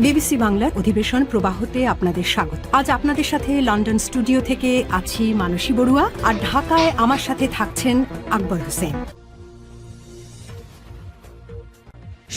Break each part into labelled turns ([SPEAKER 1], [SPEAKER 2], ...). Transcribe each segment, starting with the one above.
[SPEAKER 1] BBC বাংলার অধিবেশন প্রবাহতে আপনাদের স্বাগত। আজ আপনাদের সাথে লন্ডন স্টুডিও থেকে আছি মানসী বড়ুয়া, আর ঢাকায় আমার সাথে থাকছেন আকবর হোসেন।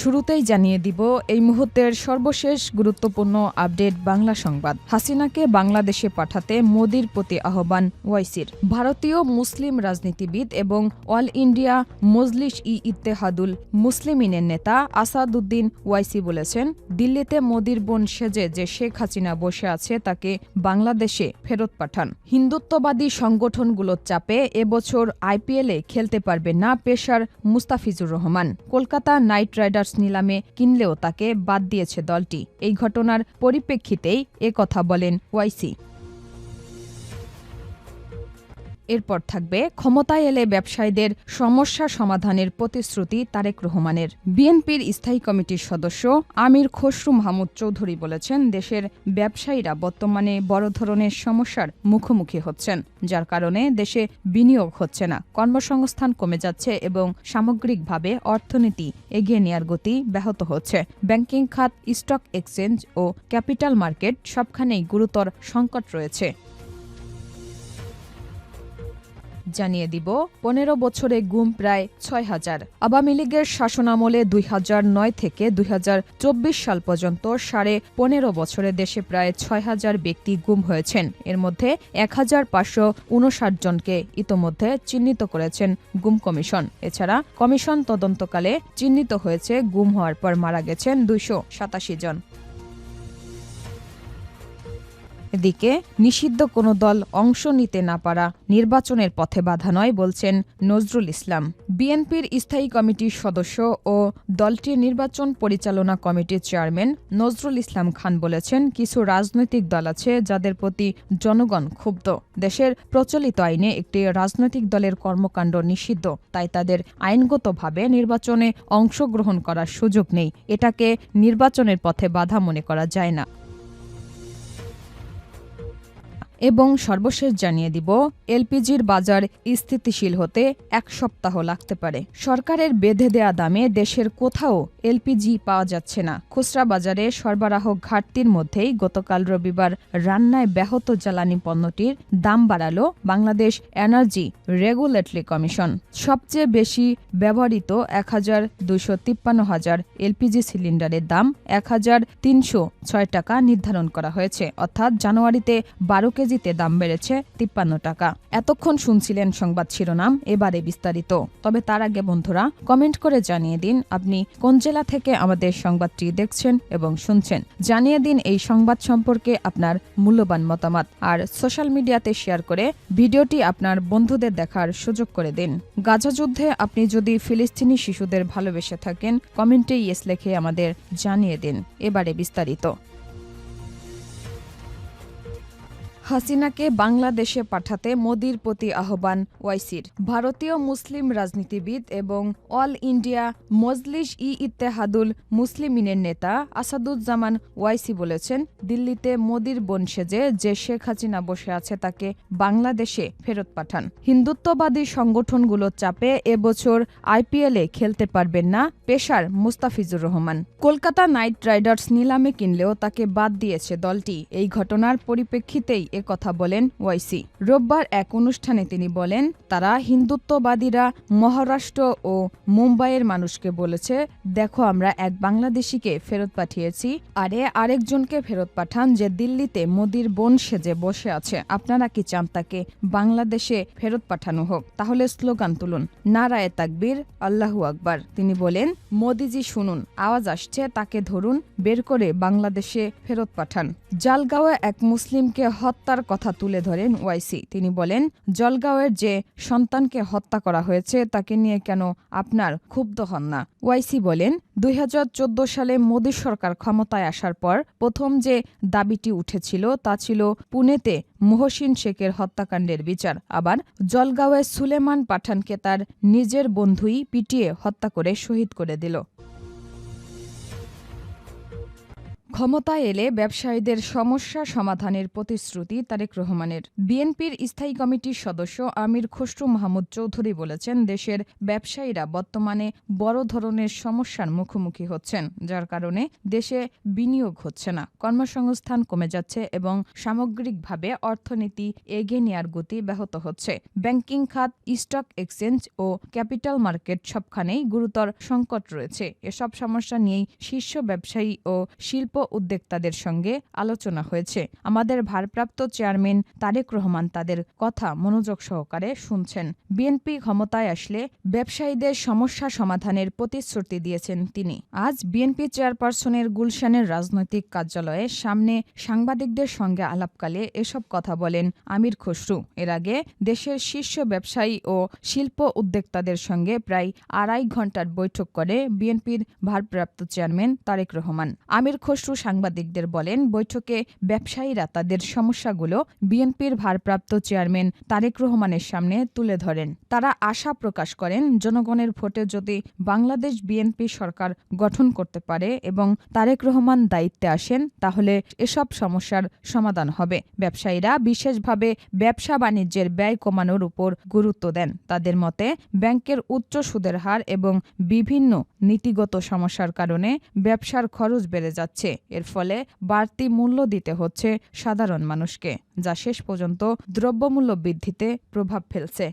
[SPEAKER 2] শুরুতেই জানিয়ে দিব এই মুহূর্তের সর্বশেষ গুরুত্বপূর্ণ আপডেট বাংলা সংবাদ। হাসিনাকে বাংলাদেশে পাঠাতে মোদির প্রতি আহ্বান ওয়াইসির। ভারতীয় মুসলিম রাজনীতিবিদ এবং অল ইন্ডিয়া মজলিস-ই-ইত্তেহাদুল মুসলিমিনের নেতা আসাদুদ্দিন ওয়াইসি বলেছেন, দিল্লিতে মোদির বোন সেজে যে শেখ হাসিনা বসে আছে তাকে বাংলাদেশে ফেরত পাঠান। হিন্দুত্ববাদী সংগঠনগুলোর চাপে এবছর আইপিএলে খেলতে পারবে না pacer Mustafizur Rahman. Kolkata night Riders নিলামে কিনলেও তাকে বাদ দিয়েছে দলটি। এই ঘটনার পরিপ্রেক্ষিতেই একথা বলেন ওয়াইসি। এরপর থাকবে ক্ষমতায় এলে ব্যবসায়ীদের সমস্যা সমাধানের প্রতিশ্রুতি তারেক রহমানের। বিএনপির স্থায়ী কমিটির সদস্য আমির খসরু মাহমুদ চৌধুরী বলেছেন, দেশের ব্যবসায়ীরা বর্তমানে বড় ধরনের সমস্যার মুখোমুখি হচ্ছেন, যার কারণে দেশে বিনিয়োগ হচ্ছে না, কর্মসংস্থান কমে যাচ্ছে এবং সামগ্রিকভাবে অর্থনীতি এগিয়ে নেওয়ার গতি ব্যাহত হচ্ছে। ব্যাংকিং খাত, স্টক এক্সচেঞ্জ ও ক্যাপিটাল মার্কেট সবখানেই গুরুতর সংকট রয়েছে। জানিয়ে দিব ১৫ বছরে গুম প্রায় ৬,০০০। আওয়ামী লীগের শাসনামলে ২০০৯ থেকে ২০২৪ সাল পর্যন্ত ১৫.৫ বছরে দেশে প্রায় ৬,০০০ ব্যক্তি গুম হয়েছেন। এর মধ্যে ১,৫৫৯ জনকে ইতোমধ্যে চিহ্নিত করেছেন গুম কমিশন। এছাড়া কমিশন তদন্তকালে চিহ্নিত হয়েছে গুম হওয়ার পর মারা গেছেন ২৮৭ জন। এদিকে নিষিদ্ধ কোনো দল অংশ নিতে না পারা নির্বাচনের পথে বাধা নয় বলছেন নজরুল ইসলাম। বিএনপির স্থায়ী কমিটির সদস্য ও দলটির নির্বাচন পরিচালনা কমিটির চেয়ারম্যান নজরুল ইসলাম খান বলেছেন, কিছু রাজনৈতিক দল আছে যাদের প্রতি জনগণ ক্ষুব্ধ। দেশের প্রচলিত আইনে একটি রাজনৈতিক দলের কর্মকাণ্ড নিষিদ্ধ, তাই তাদের আইনগতভাবে নির্বাচনে অংশগ্রহণ করার সুযোগ নেই। এটাকে নির্বাচনের পথে বাধা মনে করা যায় না। এবং সর্বশেষ জানিয়ে দিব, এলপিজির বাজার স্থিতিশীল হতে ১ সপ্তাহ লাগতে পারে। সরকারের বেঁধে দেয়া দামে দেশের কোথাও এলপিজি পাওয়া যাচ্ছে না। খুচরা বাজারে সরবরাহ ঘাটতির মধ্যেই গতকাল রবিবার রান্নায় ব্যাহত জ্বালানি পণ্যটির দাম বাড়ালো বাংলাদেশ এনার্জি রেগুলেটরি কমিশন। সবচেয়ে বেশি ব্যবহৃত ১,২৫৩ এলপিজি সিলিন্ডারের দাম ১,৩০৬ টাকা নির্ধারণ করা হয়েছে, অর্থাৎ জানুয়ারিতে ১২ কেজিতে দাম বেড়েছে ৫৩ টাকা। এতক্ষণ শুনছিলেন সংবাদ শিরোনাম, এবারে বিস্তারিত। তবে তার আগে বন্ধুরা, কমেন্ট করে জানিয়ে দিন আপনি কোন জেলা থেকে আমাদের সংবাদটি দেখছেন এবং শুনছেন। জানিয়ে দিন এই সংবাদ সম্পর্কে আপনার মূল্যবান মতামত, আর সোশ্যাল মিডিয়াতে শেয়ার করে ভিডিওটি আপনার বন্ধুদের দেখার সুযোগ করে দিন। গাজা যুদ্ধে আপনি যদি ফিলিস্তিনি শিশুদের ভালোবেসে থাকেন, কমেন্টে ইয়েস লিখে আমাদের জানিয়ে দিন। এবারে বিস্তারিত। হাসিনাকে বাংলাদেশে পাঠাতে মোদির প্রতি আহ্বান ওয়াইসির। ভারতীয় মুসলিম রাজনীতিবিদ এবং অল ইন্ডিয়া মজলিস-ই-ইত্তেহাদুল মুসলিমিনের নেতা আসাদুজ্জামান ওয়াইসি বলেছেন, দিল্লিতে মোদির বোন সেজে যে শেখ হাসিনা বসে আছে তাকে বাংলাদেশে ফেরত পাঠান। হিন্দুত্ববাদী সংগঠনগুলোর চাপে এবছর আইপিএলে খেলতে পারবেন না pacer Mustafizur Rahman. Kolkata night Riders নিলামে কিনলেও তাকে বাদ দিয়েছে দলটি। এই ঘটনার পরিপ্রেক্ষিতেই কথা বলেন ওয়াইসি। রোববার এক অনুষ্ঠানে তিনি বলেন, তারা হিন্দুত্ববাদীরা মহারাষ্ট্র ও মুম্বাইয়ের মানুষকে বলেছে, দেখো আমরা এক বাংলাদেশিকে ফেরত পাঠিয়েছি, আরেকজনকে ফেরত পাঠান যে দিল্লিতে মোদির বোন সেজে বসে আছে। আপনারা কি চান তাকে বাংলাদেশে ফেরত পাঠানো হোক? তাহলে স্লোগান তুলুন, নারায়ে তাকবীর, আল্লাহু আকবার। তিনি বলেন, মোদিজি শুনুন, আওয়াজ আসছে, তাকে ধরুন, বের করে বাংলাদেশে ফেরত পাঠান। জালগাঁওয়ে এক মুসলিমকে হত্যার কথা তুলে ধরেন ওয়াইসি। তিনি বলেন, জলগাঁওয়ের যে সন্তানকে হত্যা করা হয়েছে তাকে নিয়ে কেন আপনার ক্ষুব্ধ হন না? ওয়াইসি বলেন, ২০১৪ সালে মোদী সরকার ক্ষমতায় আসার পর প্রথম যে দাবিটি উঠেছিল তা ছিল পুনেতে মহসিন শেখের হত্যাকাণ্ডের বিচার। আবার জলগাঁওয়ে সুলেমান পাঠানকে তার নিজের বন্ধুই পিটিয়ে হত্যা করে শহীদ করে দিল। ক্ষমতায় এলে ব্যবসায়ীদের সমস্যা সমাধানের প্রতিশ্রুতি তারেক রহমানের। বিএনপির স্থায়ী কমিটির সদস্য আমির খসরু মাহমুদ চৌধুরী বলেছেন, দেশের ব্যবসায়ীরা বর্তমানে বড় ধরনের সমস্যার মুখোমুখি হচ্ছেন, যার কারণে দেশে বিনিয়োগ হচ্ছে না, কর্মসংস্থান কমে যাচ্ছে এবং সামগ্রিকভাবে অর্থনীতি এগিয়ে নেওয়ার গতি ব্যাহত হচ্ছে। ব্যাংকিং খাত, স্টক এক্সচেঞ্জ ও ক্যাপিটাল মার্কেট সবখানেই গুরুতর সংকট রয়েছে। এসব সমস্যা নিয়েই শীর্ষ ব্যবসায়ী ও শিল্প উদ্যোক্তাদের সঙ্গে আলোচনা হয়েছে। আমাদের ভারপ্রাপ্ত চেয়ারম্যান তারেক রহমান তাদের কথা মনোযোগ সহকারে শুনছেন। বিএনপি ক্ষমতায় আসলে ব্যবসায়ীদের সমস্যা সমাধানের প্রতিশ্রুতি দিয়েছেন তিনি। আজ বিএনপি চেয়ারপারসনের গুলশানের রাজনৈতিক কার্যালয়ে সামনে সাংবাদিকদের সঙ্গে আলাপকালে এসব কথা বলেন আমির খসরু। এর আগে দেশের শীর্ষ ব্যবসায়ী ও শিল্প উদ্যোক্তাদের সঙ্গে প্রায় 2.5 ঘণ্টার বৈঠক করে বিএনপির ভারপ্রাপ্ত চেয়ারম্যান তারেক রহমান। আমির খসরু সাংবাদিকদের বলেন, বৈঠকে ব্যবসায়ীরা তাদের সমস্যাগুলো বিএনপির ভারপ্রাপ্ত চেয়ারম্যান তারেক রহমানের সামনে তুলে ধরেন। তারা আশা প্রকাশ করেন, জনগণের ভোটে যদি বাংলাদেশ বিএনপি সরকার গঠন করতে পারে এবং তারেক রহমান দায়িত্বে আসেন, তাহলে এসব সমস্যার সমাধান হবে। ব্যবসায়ীরা বিশেষভাবে ব্যবসা বাণিজ্যের ব্যয় কমানোর উপর গুরুত্ব দেন। তাদের মতে, ব্যাংকের উচ্চ সুদের হার এবং বিভিন্ন নীতিগত সমস্যার কারণে ব্যবসার খরচ বেড়ে যাচ্ছে। এর ফলে বাড়তি মূল্য দিতে হচ্ছে সাধারণ মানুষকে, যা শেষ পর্যন্ত দ্রব্যমূল্য বৃদ্ধিতে প্রভাব ফেলছে।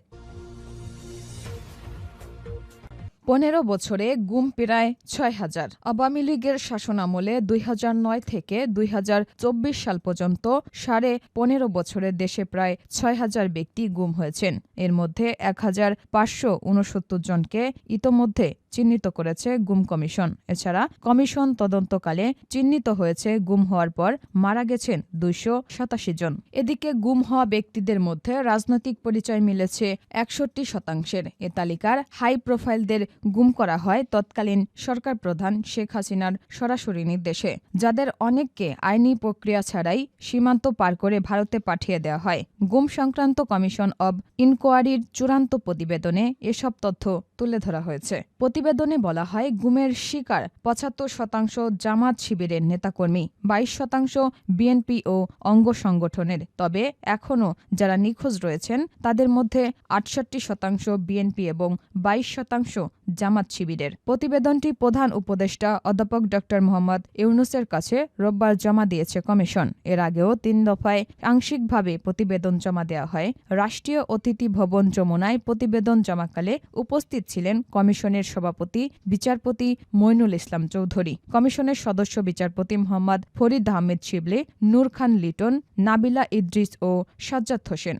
[SPEAKER 2] 15 বছরে গুম প্রায় 6,000। আওয়ামী লীগের শাসনামলে 2009 থেকে 2024 সাল পর্যন্ত 15.5 বছরে দেশে প্রায় 6,000 ব্যক্তি গুম হয়েছেন। এর মধ্যে 1,569 জনকে ইতোমধ্যে চিহ্নিত করেছে গুম কমিশন। এছাড়া কমিশন তদন্তকালে চিহ্নিত হয়েছে গুম হওয়ার পর মারা গেছেন 287 জন। এদিকে গুম হওয়া ব্যক্তিদের মধ্যে রাজনৈতিক পরিচয় মিলেছে 61%। এ তালিকার হাই প্রোফাইলদের গুম করা হয় তৎকালীন সরকার প্রধান শেখ হাসিনার সরাসরি নির্দেশে, যাদের অনেককে আইনি প্রক্রিয়া ছাড়াই সীমান্ত পার করে ভারতে পাঠিয়ে দেওয়া হয়। গুম সংক্রান্ত কমিশন অব ইনকোয়ারির চূড়ান্ত প্রতিবেদনে এসব তথ্য তুলে ধরা হয়েছে। প্রতিবেদনে বলা হয়, গুমের শিকার 75% জামাত শিবিরের নেতাকর্মী, 22% বিএনপি ও অঙ্গ সংগঠনের। তবে এখনও যারা নিখোঁজ রয়েছেন তাদের মধ্যে 68% বিএনপি এবং 22% জামাত শিবিরের। প্রতিবেদনটি প্রধান উপদেষ্টা অধ্যাপক ড. মোহাম্মদ ইউনূসের কাছে রোববার জমা দিয়েছে কমিশন। এর আগেও 3 দফায় আংশিকভাবে প্রতিবেদন জমা দেওয়া হয়। রাষ্ট্রীয় অতিথি ভবন যমুনায় প্রতিবেদন জমাকালে উপস্থিত ছিলেন কমিশনের সভাপতি বিচারপতি মইনুল ইসলাম চৌধুরী, কমিশনের সদস্য বিচারপতি মোহাম্মদ ফরিদ আহমেদ শিবলি, নূর খান লিটন, নাবিলা ইদ্রিস ও সাজ্জাদ হোসেন।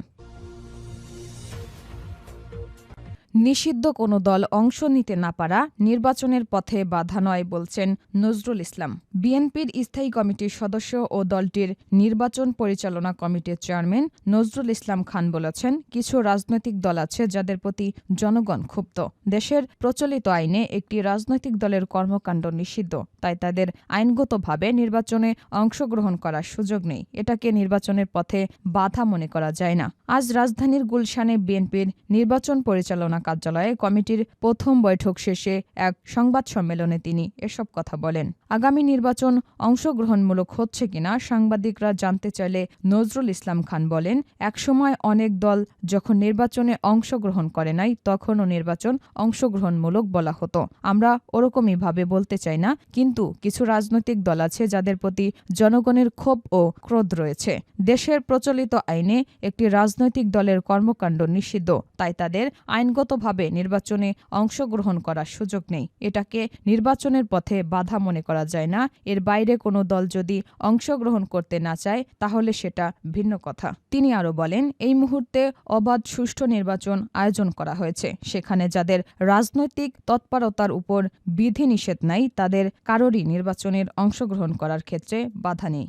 [SPEAKER 2] নিষিদ্ধ কোনো দল অংশ নিতে না পারা নির্বাচনের পথে বাধা নয় বলছেন নজরুল ইসলাম। বিএনপির স্থায়ী কমিটির সদস্য ও দলটির নির্বাচন পরিচালনা কমিটির চেয়ারম্যান নজরুল ইসলাম খান বলেছেন, কিছু রাজনৈতিক দল আছে যাদের প্রতি জনগণ ক্ষুব্ধ। দেশের প্রচলিত আইনে একটি রাজনৈতিক দলের কর্মকাণ্ড নিষিদ্ধ, তাই তাদের আইনগতভাবে নির্বাচনে অংশগ্রহণ করার সুযোগ নেই। এটাকে নির্বাচনের পথে বাধা মনে করা যায় না। আজ রাজধানীর গুলশানে বিএনপির নির্বাচন পরিচালনা কার্যালয়ে কমিটির প্রথম বৈঠক শেষে এক সংবাদ সম্মেলনে তিনি এসব কথা বলেন। আগামী নির্বাচন অংশগ্রহণমূলক হচ্ছে কিনা সাংবাদিকরা জানতে চাইলে নজরুল ইসলাম খান বলেন, একসময় অনেক দল যখন নির্বাচনে অংশগ্রহণ করে নাই তখনও নির্বাচন অংশগ্রহণমূলক বলা হতো। আমরা ওরকমই ভাবে বলতে চাই না, কিন্তু কিছু রাজনৈতিক দল আছে যাদের প্রতি জনগণের ক্ষোভ ও ক্রোধ রয়েছে। দেশের প্রচলিত আইনে একটি রাজনৈতিক দলের কর্মকাণ্ড নিষিদ্ধ, তাই তাদের আইনগতভাবে নির্বাচনে অংশগ্রহণ করার সুযোগ নেই। এটাকে নির্বাচনের পথে বাধা মনে করা যায় না। এর বাইরে কোনো দল যদি অংশগ্রহণ করতে না চায় তাহলে সেটা ভিন্ন কথা। তিনি আরও বলেন, এই মুহূর্তে অবাধ সুষ্ঠু নির্বাচন আয়োজন করা হয়েছে। সেখানে যাদের রাজনৈতিক তৎপরতার উপর বিধিনিষেধ নাই তাদের কারোরই নির্বাচনের অংশগ্রহণ করার ক্ষেত্রে বাধা নেই।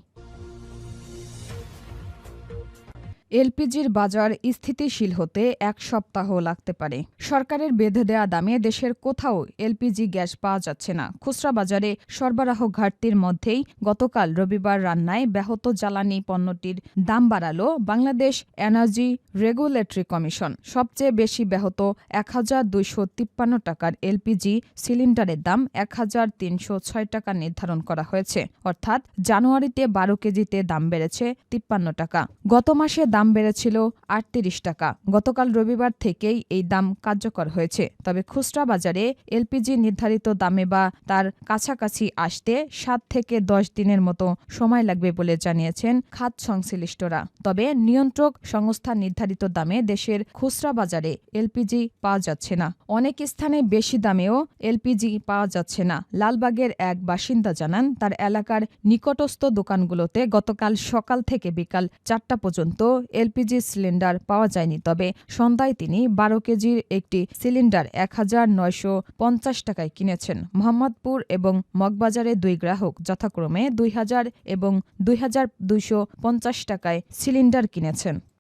[SPEAKER 2] এলপিজির বাজার স্থিতিশীল হতে 1 সপ্তাহ লাগতে পারে। সরকারের বেঁধে দেয়া দামে দেশের কোথাও এলপিজি গ্যাস পাওয়া যাচ্ছে না। খুচরা বাজারে সরবরাহ ঘাটতির মধ্যেই গতকাল রবিবার রান্নায় ব্যাহত জ্বালানি পণ্যটির দাম বাড়ালো বাংলাদেশ এনার্জি রেগুলেটরি কমিশন। সবচেয়ে বেশি ব্যাহত 1,253 টাকার এলপিজি সিলিন্ডারের দাম 1,306 টাকা নির্ধারণ করা হয়েছে। অর্থাৎ জানুয়ারিতে 12 কেজিতে দাম বেড়েছে 53 টাকা। গত মাসে দাম বেড়েছিল 38 টাকা। গতকাল রবিবার থেকেই এই দাম কার্যকর হয়েছে। তবে খুচরা বাজারে এলপিজি নির্ধারিত দামে বা তার কাছাকাছি আসতে 7 থেকে 10 দিনের মতো সময় লাগবে বলে জানিয়েছেন খাত সংশ্লিষ্টরা। তবে নিয়ন্ত্রক সংস্থা নির্ধারিত দামে দেশের খুচরা বাজারে এলপিজি পাওয়া যাচ্ছে না। অনেক স্থানে বেশি দামেও এলপিজি পাওয়া যাচ্ছে না। লালবাগের এক বাসিন্দা জানান, তার এলাকার নিকটস্থ দোকানগুলোতে গতকাল সকাল থেকে বিকাল 4টা পর্যন্ত এলপিজি সিলিন্ডার পাওয়া যায়নি। তবে সন্ধ্যায় তিনি 12 কেজির একটি সিলিন্ডার 1,950 টাকায় কিনেছেন। মোহাম্মদপুর এবং মগবাজারে 2 গ্রাহক যথাক্রমে 2,000 এবং 2,250 টাকায় সিলিন্ডার কিনেছেন।